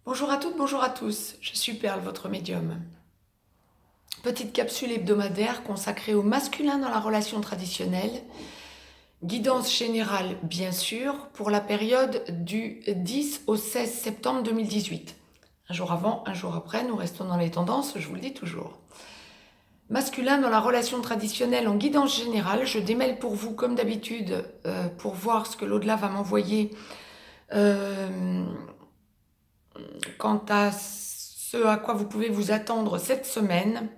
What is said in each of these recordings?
Bonjour à toutes, bonjour à tous, je suis Perle, votre médium. Petite capsule hebdomadaire consacrée au masculin dans la relation traditionnelle. Guidance générale, bien sûr, pour la période du 10 au 16 septembre 2018. Un jour avant, un jour après, nous restons dans les tendances, je vous le dis toujours. Masculin dans la relation traditionnelle en guidance générale, je démêle pour vous, comme d'habitude, pour voir ce que l'au-delà va m'envoyer quant à ce à quoi vous pouvez vous attendre cette semaine.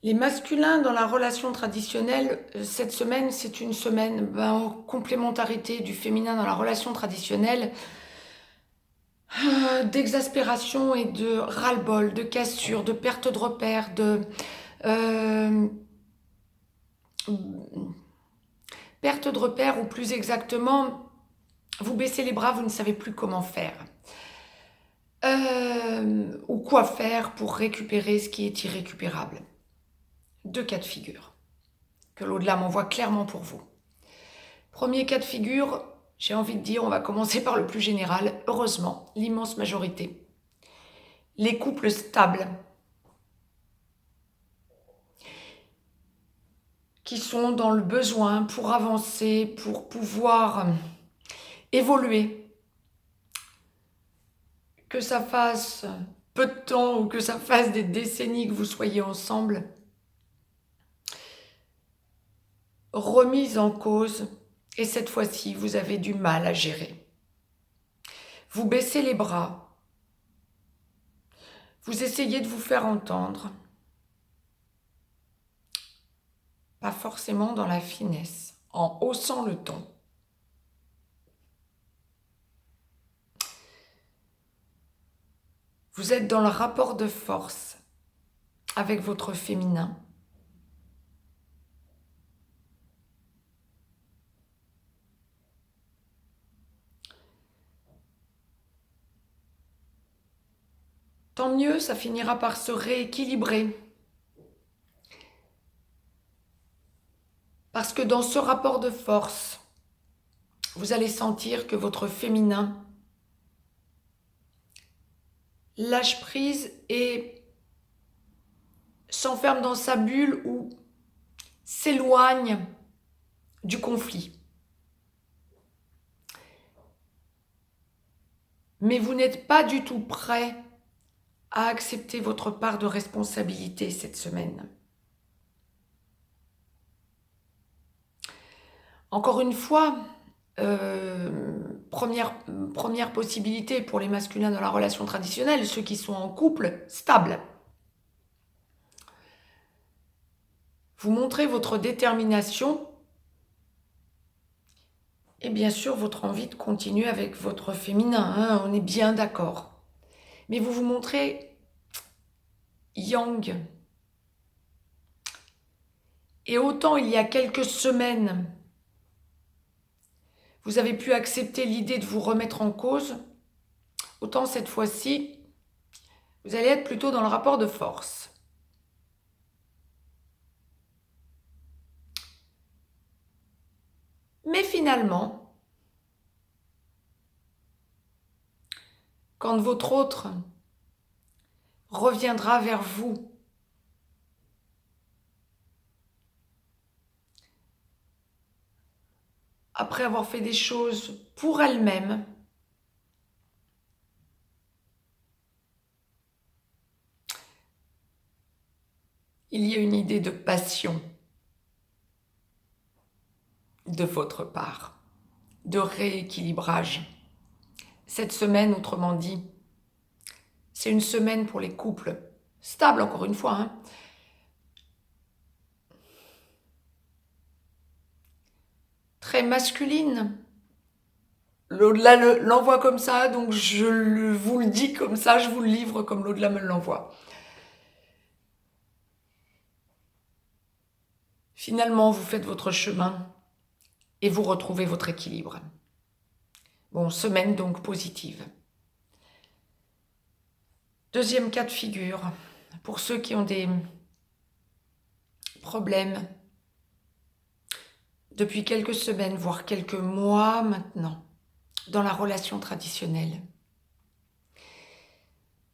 Les masculins dans la relation traditionnelle, cette semaine, c'est une semaine en complémentarité du féminin dans la relation traditionnelle, d'exaspération et de ras-le-bol, de cassure, de perte de repères, euh, perte de repères, ou plus exactement, vous baissez les bras, vous ne savez plus comment faire. Ou quoi faire pour récupérer ce qui est irrécupérable. Deux cas de figure que l'au-delà m'envoie clairement pour vous. Premier cas de figure, j'ai envie de dire, on va commencer par le plus général. Heureusement, l'immense majorité. Les couples stables, qui sont dans le besoin pour avancer, pour pouvoir évoluer. Que ça fasse peu de temps ou que ça fasse des décennies que vous soyez ensemble, remise en cause, et cette fois-ci, vous avez du mal à gérer. Vous baissez les bras, vous essayez de vous faire entendre, pas forcément dans la finesse, en haussant le ton. Vous êtes dans le rapport de force avec votre féminin. Tant mieux, ça finira par se rééquilibrer. Parce que dans ce rapport de force, vous allez sentir que votre féminin lâche prise et s'enferme dans sa bulle ou s'éloigne du conflit. Mais vous n'êtes pas du tout prêt à accepter votre part de responsabilité cette semaine. Encore une fois, première possibilité pour les masculins dans la relation traditionnelle, ceux qui sont en couple stable. Vous montrez votre détermination et bien sûr votre envie de continuer avec votre féminin, on est bien d'accord. Mais vous vous montrez yang. Et autant il y a quelques semaines, vous avez pu accepter l'idée de vous remettre en cause, autant cette fois-ci, vous allez être plutôt dans le rapport de force. Mais finalement, quand votre autre reviendra vers vous, après avoir fait des choses pour elle-même, il y a une idée de passion de votre part, de rééquilibrage. Cette semaine, autrement dit, c'est une semaine pour les couples stables, encore une fois, très masculine. L'au-delà l'envoie comme ça, donc je vous le dis comme ça, je vous le livre comme l'au-delà me l'envoie. Finalement, vous faites votre chemin et vous retrouvez votre équilibre. Bon, semaine donc positive. Deuxième cas de figure, pour ceux qui ont des problèmes depuis quelques semaines, voire quelques mois maintenant, dans la relation traditionnelle.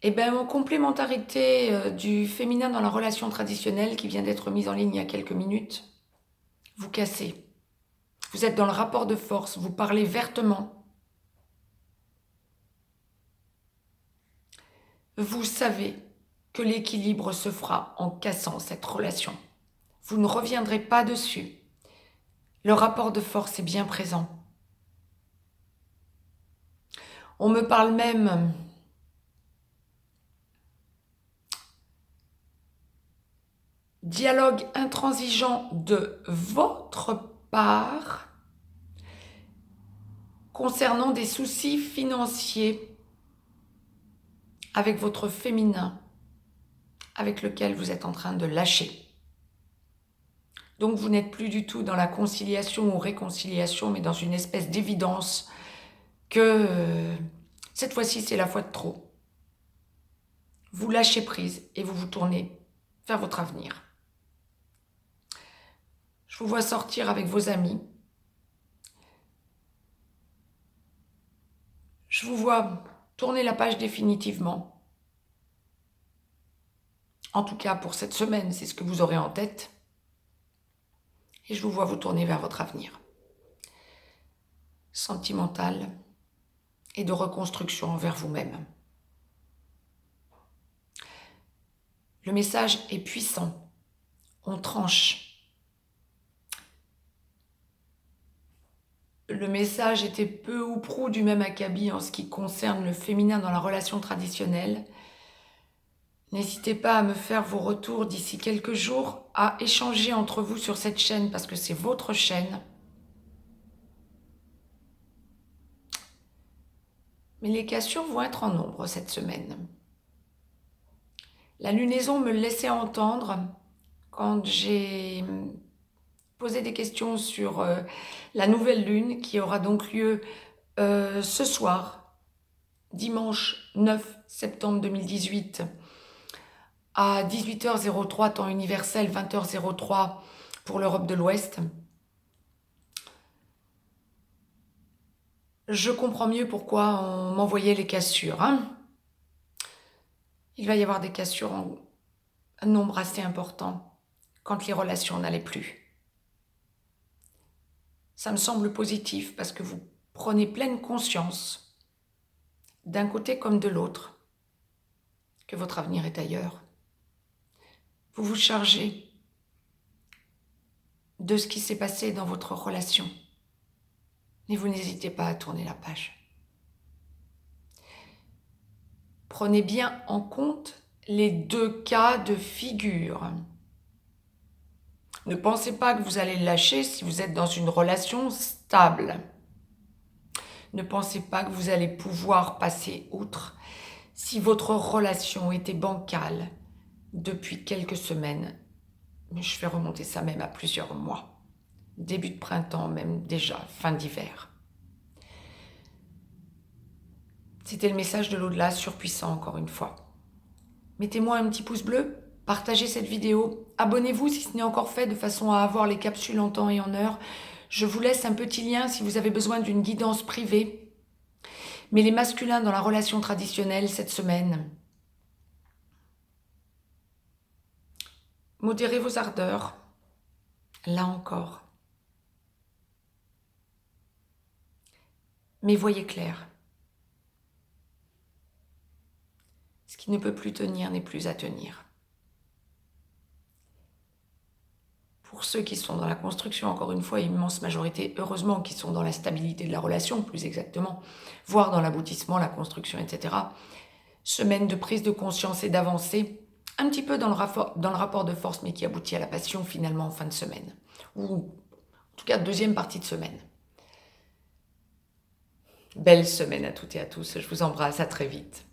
Et bien, en complémentarité du féminin dans la relation traditionnelle qui vient d'être mise en ligne il y a quelques minutes, vous cassez. Vous êtes dans le rapport de force, vous parlez vertement. Vous savez que l'équilibre se fera en cassant cette relation. Vous ne reviendrez pas dessus. Le rapport de force est bien présent. On me parle même dialogue intransigeant de votre part concernant des soucis financiers avec votre féminin, avec lequel vous êtes en train de lâcher. Donc vous n'êtes plus du tout dans la conciliation ou réconciliation, mais dans une espèce d'évidence que cette fois-ci c'est la fois de trop. Vous lâchez prise et vous vous tournez vers votre avenir. Je vous vois sortir avec vos amis. Je vous vois tourner la page définitivement. En tout cas, pour cette semaine, c'est ce que vous aurez en tête. Et je vous vois vous tourner vers votre avenir. Sentimental et de reconstruction envers vous-même. Le message est puissant. On tranche. Le message était peu ou prou du même acabit en ce qui concerne le féminin dans la relation traditionnelle. N'hésitez pas à me faire vos retours d'ici quelques jours, à échanger entre vous sur cette chaîne parce que c'est votre chaîne. Mais les cassures vont être en nombre cette semaine. La lunaison me laissait entendre quand j'ai posé des questions sur la nouvelle lune qui aura donc lieu ce soir, dimanche 9 septembre 2018, à 18h03 temps universel, 20h03 pour l'Europe de l'Ouest. Je comprends mieux pourquoi on m'envoyait les cassures. Il va y avoir des cassures en un nombre assez important quand les relations n'allaient plus. Ça me semble positif parce que vous prenez pleine conscience, d'un côté comme de l'autre, que votre avenir est ailleurs. Vous vous chargez de ce qui s'est passé dans votre relation. Et vous n'hésitez pas à tourner la page. Prenez bien en compte les deux cas de figure. Ne pensez pas que vous allez le lâcher si vous êtes dans une relation stable. Ne pensez pas que vous allez pouvoir passer outre si votre relation était bancale depuis quelques semaines. Mais je fais remonter ça même à plusieurs mois. Début de printemps, même déjà, fin d'hiver. C'était le message de l'au-delà, surpuissant encore une fois. Mettez-moi un petit pouce bleu, partagez cette vidéo, abonnez-vous si ce n'est encore fait de façon à avoir les capsules en temps et en heure. Je vous laisse un petit lien si vous avez besoin d'une guidance privée. Mais les masculins dans la relation traditionnelle cette semaine, modérez vos ardeurs, là encore. Mais voyez clair. Ce qui ne peut plus tenir n'est plus à tenir. Pour ceux qui sont dans la construction, encore une fois, immense majorité, heureusement, qui sont dans la stabilité de la relation, plus exactement, voire dans l'aboutissement, la construction, etc. Semaine de prise de conscience et d'avancée, un petit peu dans le rapport de force, mais qui aboutit à la passion finalement en fin de semaine. Ou en tout cas, deuxième partie de semaine. Belle semaine à toutes et à tous, je vous embrasse, à très vite.